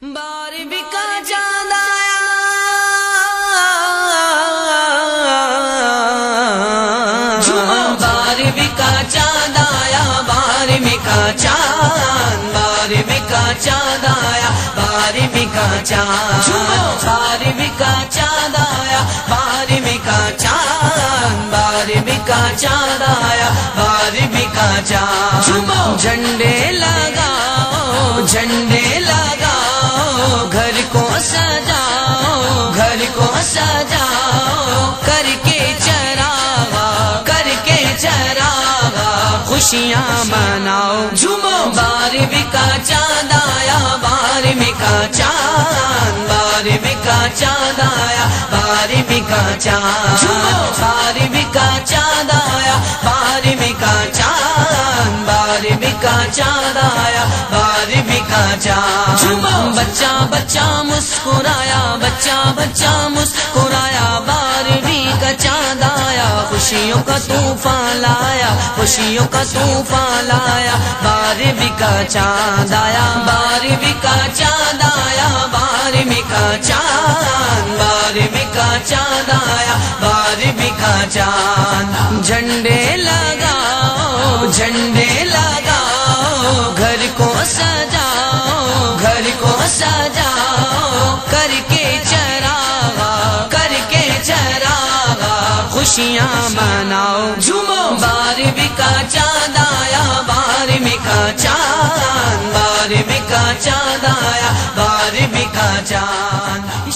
بارہویں کا چاند آیا، بارہویں کا چاند آیا، بارہویں کا چاند، بارہویں کا چاند آیا، بارہویں کا چاند، بارہویں کا چاند آیا، بارہویں کا چاند، بارہویں کا چاند آیا، بارہویں کا چاند، جھنڈے لگاؤ، جھنڈے لگاؤ، گھر کو سجاؤ، گھر کو سجاؤ، کر کے چراغا، کر کے چراغا، خوشیاں مناؤ، جھومو، بارہویں کا چاند آیا، بارہویں کا چاند، بارہویں کا چاند آیا، بارہویں کا چاند، بارہویں کا چاند آیا، بارہویں کا چاند، بارہویں کا چاند آیا، بارہویں کا چاند، بچہ بچہ مسکرایا، بچہ بچہ مسکرایا، بارہویں کا چاند آیا، خوشیوں کا طوفان لایا، خوشیوں کا طوفان لایا، بارہویں کا چاند آیا، بارہویں کا چاند آیا، بارہویں کا چاند، بارہویں کا چاند آیا، بارہویں کا چاند، جھنڈے لگاؤ، جھنڈے لگاؤ، گھر کو سجاؤ، گھر کو سجاؤ، کر کے چراغا، کر کے چراغا، خوشیاں مناؤ، جھومو، بارہویں کا چاند آیا، بارہویں کا چاند، بارہویں کا چاند آیا، بارہویں کا چاند۔